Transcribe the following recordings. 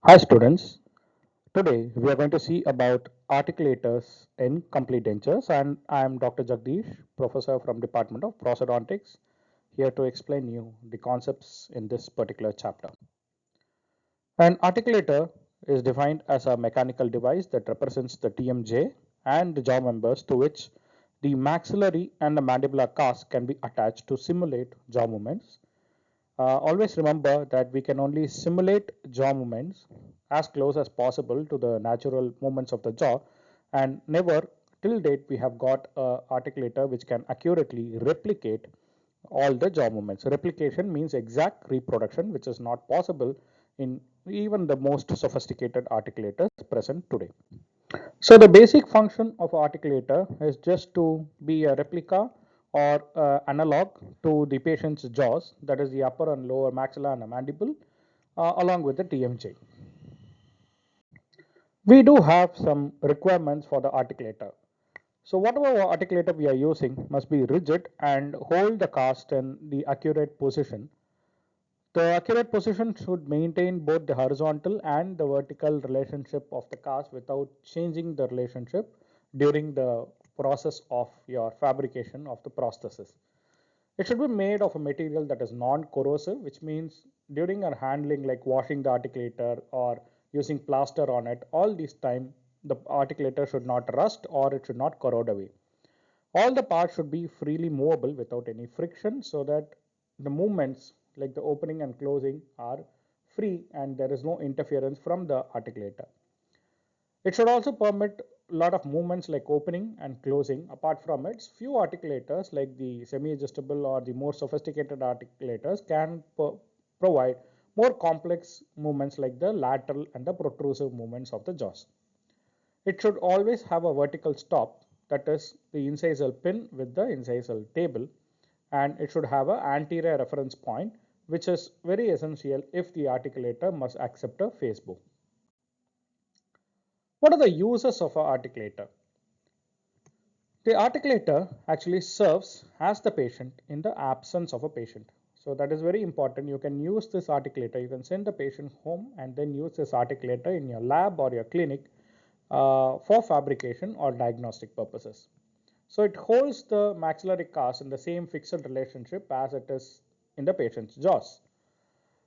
Hi students, today we are going to see about articulators in complete dentures, and I am Dr. Jagdish, professor from Department of Prosthodontics, here to explain you the concepts in this particular chapter. An articulator is defined as a mechanical device that represents the TMJ and the jaw members to which the maxillary and the mandibular cast can be attached to simulate jaw movements. Always remember that we can only simulate jaw movements as close as possible to the natural movements of the jaw, and never till date we have got a articulator which can accurately replicate all the jaw movements. Replication means exact reproduction, which is not possible in even the most sophisticated articulators present today. So the basic function of articulator is just to be a replica or analog to the patient's jaws, that is the upper and lower maxilla and the mandible, along with the TMJ. We do have some requirements for the articulator. So whatever articulator we are using must be rigid and hold the cast in the accurate position. The accurate position should maintain both the horizontal and the vertical relationship of the cast without changing the relationship during the process of your fabrication of the prosthesis. It should be made of a material that is non-corrosive, which means during our handling, like washing the articulator or using plaster on it, all this time the articulator should not rust or it should not corrode away. All the parts should be freely movable without any friction so that the movements like the opening and closing are free and there is no interference from the articulator. It should also permit a lot of movements like opening and closing. Apart from it, few articulators like the semi-adjustable or the more sophisticated articulators can provide more complex movements like the lateral and the protrusive movements of the jaws. It should always have a vertical stop, that is the incisal pin with the incisal table, and it should have an anterior reference point, which is very essential if the articulator must accept a face bow. What are the uses of an articulator? The articulator actually serves as the patient in the absence of a patient. So that is very important. You can use this articulator. You can send the patient home and then use this articulator in your lab or your clinic for fabrication or diagnostic purposes. So it holds the maxillary cast in the same fixed relationship as it is in the patient's jaws.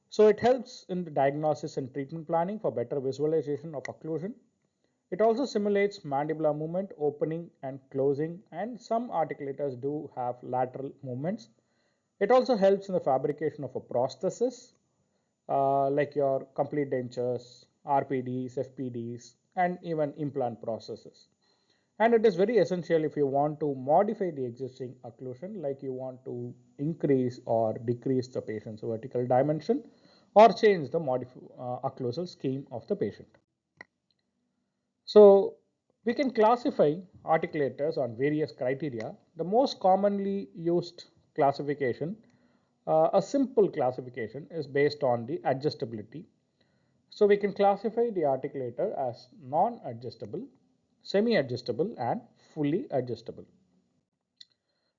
So it helps in the diagnosis and treatment planning for better visualization of occlusion. It also simulates mandibular movement, opening and closing, and some articulators do have lateral movements. It also helps in the fabrication of a prosthesis, like your complete dentures, RPDs, FPDs, and even implant processes. And it is very essential if you want to modify the existing occlusion, like you want to increase or decrease the patient's vertical dimension or change the occlusal scheme of the patient. So we can classify articulators on various criteria. The most commonly used classification, a simple classification, is based on the adjustability. So we can classify the articulator as non-adjustable, semi-adjustable, and fully adjustable.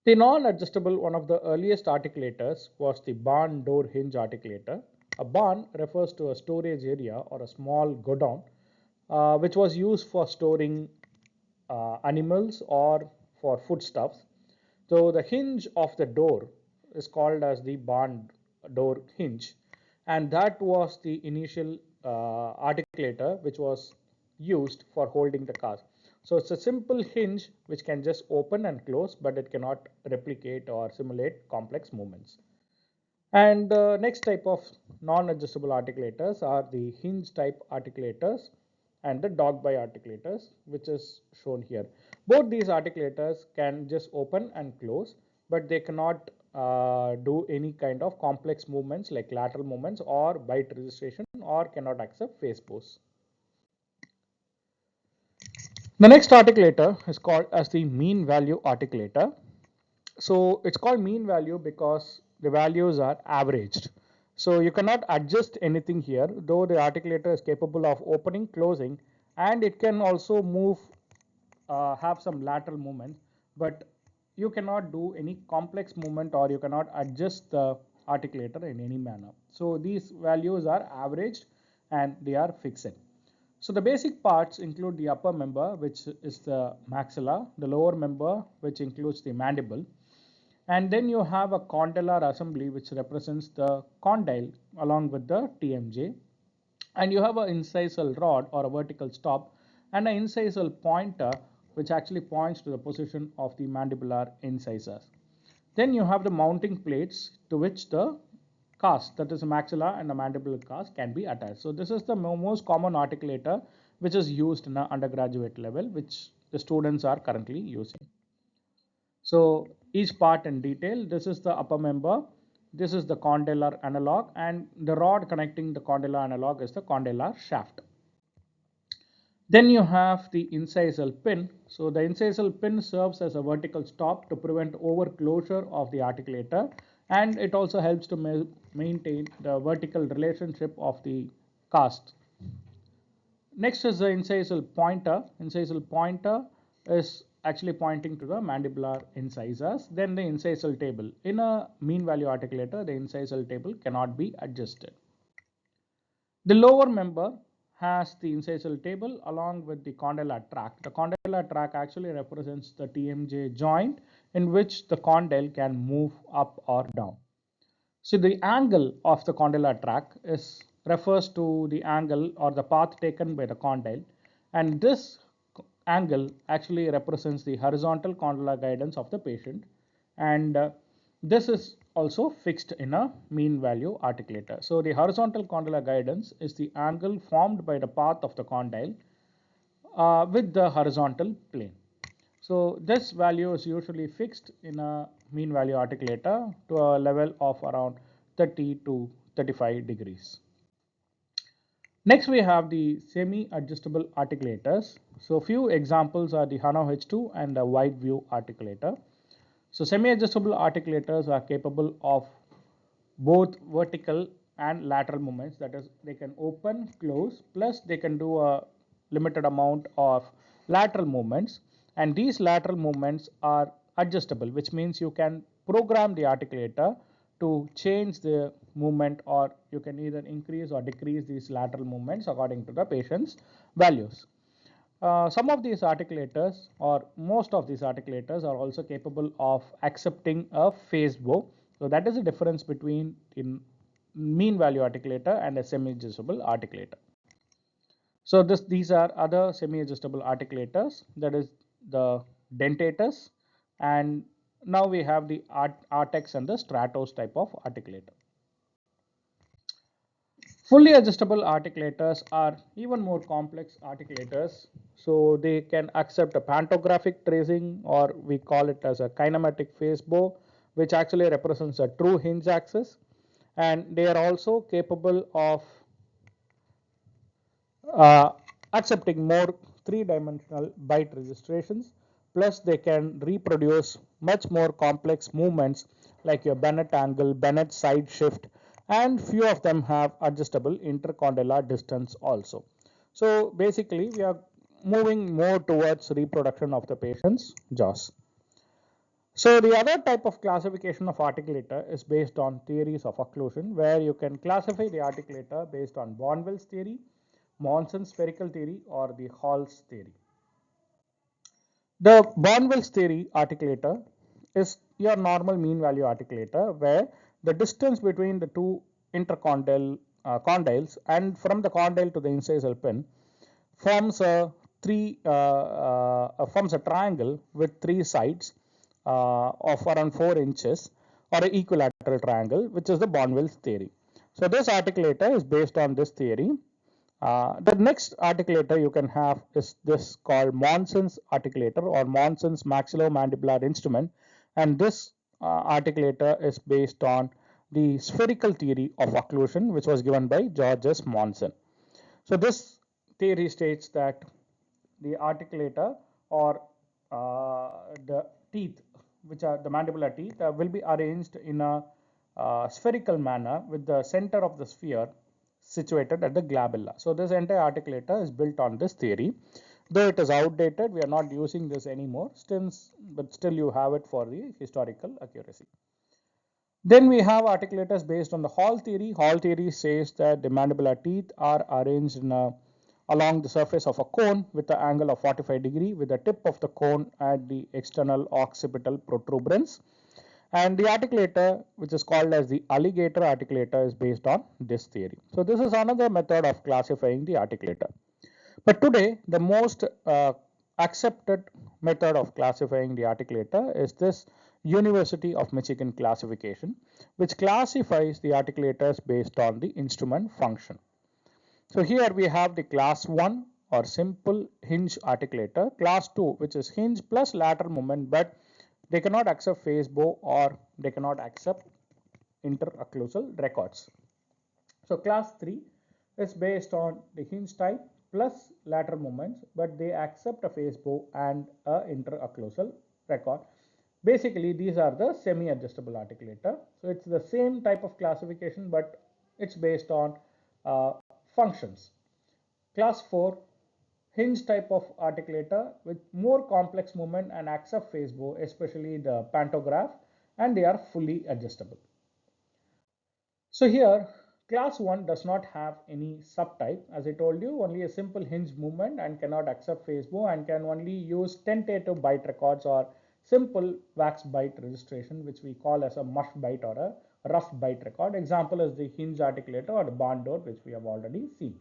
The non-adjustable, one of the earliest articulators, was the barn door hinge articulator. A barn refers to a storage area or a small godown which was used for storing animals or for foodstuffs. So the hinge of the door is called as the barn door hinge, and that was the initial articulator which was used for holding the cars. So it's a simple hinge which can just open and close, but it cannot replicate or simulate complex movements. And the next type of non-adjustable articulators are the hinge type articulators and the dog by articulators, which is shown here. Both these articulators can just open and close, but they cannot do any kind of complex movements like lateral movements or bite registration, or cannot accept face pose. The next articulator is called as the mean value articulator. So it's called mean value because the values are averaged. So you cannot adjust anything here, though the articulator is capable of opening, closing, and it can also move, have some lateral movement, but you cannot do any complex movement or you cannot adjust the articulator in any manner. So these values are averaged and they are fixed. So the basic parts include the upper member, which is the maxilla, the lower member, which includes the mandible, and then you have a condylar assembly which represents the condyle along with the TMJ, and you have an incisal rod or a vertical stop and an incisal pointer which actually points to the position of the mandibular incisors. Then you have the mounting plates to which the cast, that is a maxilla and a mandibular cast, can be attached. So this is the most common articulator which is used in the undergraduate level, which the students are currently using. So each part in detail, this is the upper member, this is the condylar analog, and the rod connecting the condylar analog is the condylar shaft. Then you have the incisal pin. So the incisal pin serves as a vertical stop to prevent overclosure of the articulator, and it also helps to maintain the vertical relationship of the cast. Next is the incisal pointer. Incisal pointer is actually pointing to the mandibular incisors. Then the incisal table. In a mean value articulator, the incisal table cannot be adjusted. The lower member has the incisal table along with the condylar tract. The condylar tract actually represents the TMJ joint in which the condyle can move up or down. So the angle of the condylar tract refers to the angle or the path taken by the condyle, and this angle actually represents the horizontal condylar guidance of the patient, and this is also fixed in a mean value articulator. So the horizontal condylar guidance is the angle formed by the path of the condyle with the horizontal plane. So this value is usually fixed in a mean value articulator to a level of around 30 to 35 degrees. Next we have the semi-adjustable articulators. So few examples are the Hano H2 and the wide view articulator. So semi-adjustable articulators are capable of both vertical and lateral movements, that is they can open, close, plus they can do a limited amount of lateral movements, and these lateral movements are adjustable, which means you can program the articulator to change the movement, or you can either increase or decrease these lateral movements according to the patient's values. Some of these articulators or most of these articulators are also capable of accepting a phase bow. So that is the difference between in mean value articulator and a semi-adjustable articulator. So these are other semi-adjustable articulators, that is the dentators, and now we have the Artex and the Stratos type of articulator. Fully adjustable articulators are even more complex articulators. So they can accept a pantographic tracing, or we call it as a kinematic phase bow, which actually represents a true hinge axis. And they are also capable of accepting more three-dimensional byte registrations. Plus they can reproduce much more complex movements like your Bennett angle, Bennett side shift, and few of them have adjustable intercondylar distance also. So basically we are moving more towards reproduction of the patient's jaws. So the other type of classification of articulator is based on theories of occlusion, where you can classify the articulator based on Bonwell's theory, Monson's spherical theory, or the Hall's theory. The Bonwell's theory articulator is your normal mean value articulator, where the distance between the two condyles and from the condyle to the incisal pin forms a triangle with three sides of around 4 inches, or an equilateral triangle, which is the Bonwell's theory. So this articulator is based on this theory. The next articulator you can have is this called Monson's articulator, or Monson's maxillomandibular instrument, and this articulator is based on the spherical theory of occlusion, which was given by George S. Monson. So this theory states that the articulator, or the teeth, which are the mandibular teeth, will be arranged in a spherical manner with the center of the sphere situated at the glabella. So this entire articulator is built on this theory. Though it is outdated, we are not using this anymore, but still you have it for the historical accuracy. Then we have articulators based on the Hall theory. Hall theory says that the mandibular teeth are arranged along the surface of a cone with an angle of 45 degree with the tip of the cone at the external occipital protuberance. And the articulator, which is called as the alligator articulator, is based on this theory. So this is another method of classifying the articulator. But today, the most accepted method of classifying the articulator is this University of Michigan classification, which classifies the articulators based on the instrument function. So here we have the class 1 or simple hinge articulator, class 2 which is hinge plus lateral movement, but they cannot accept face bow or they cannot accept interocclusal records. So class 3 is based on the hinge type plus lateral movements, but they accept a face bow and a interocclusal record. Basically, these are the semi-adjustable articulator. So it's the same type of classification, but it's based on uh, functions. Class 4, hinge type of articulator with more complex movement and accept face bow, especially the pantograph, and they are fully adjustable. So here class 1 does not have any subtype. As I told you, only a simple hinge movement and cannot accept face bow and can only use tentative bite records or simple wax bite registration, which we call as a mush bite or a rough bite record. Example is the hinge articulator or the barn door, which we have already seen.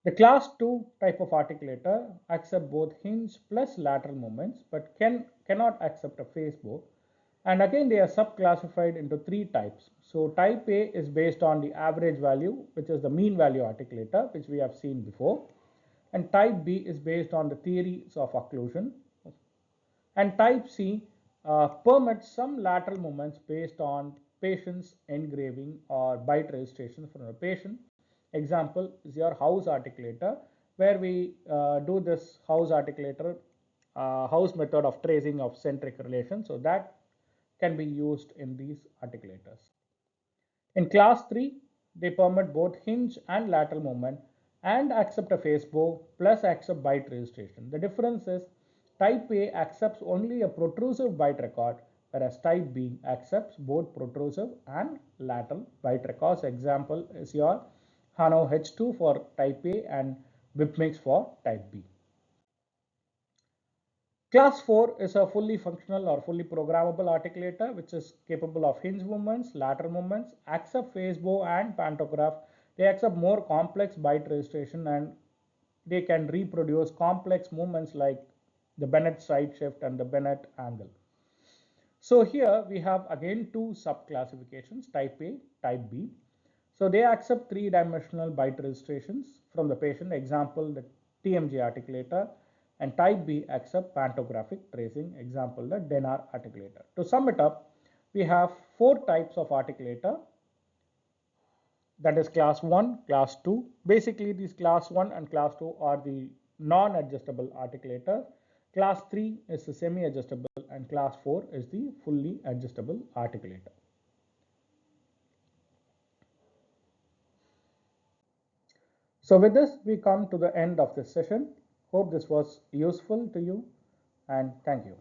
The class 2 type of articulator accept both hinge plus lateral movements but cannot accept a face bow. And again, they are subclassified into three types. So type A is based on the average value, which is the mean value articulator, which we have seen before. And type B is based on the theories of occlusion. And type C permits some lateral movements based on patient's engraving or bite registration from the patient. Example is your house articulator, where we do this house articulator, house method of tracing of centric relation. So that can be used in these articulators. In class 3, they permit both hinge and lateral movement and accept a face bow plus accept bite registration. The difference is type A accepts only a protrusive bite record, whereas type B accepts both protrusive and lateral bite records. Example is your Hano H2 for type A and Bipmix for type B. Class 4 is a fully functional or fully programmable articulator which is capable of hinge movements, lateral movements, accept face bow and pantograph. They accept more complex bite registration and they can reproduce complex movements like the Bennett side shift and the Bennett angle. So here we have again two subclassifications, type A, type B. So they accept three-dimensional bite registrations from the patient, example the TMG articulator, and type B accept pantographic tracing, example the Denar articulator. To sum it up, we have four types of articulator, that is class 1, class 2. Basically these class 1 and class 2 are the non-adjustable articulator. Class 3 is the semi-adjustable and class 4 is the fully adjustable articulator. So with this, we come to the end of this session. Hope this was useful to you and thank you.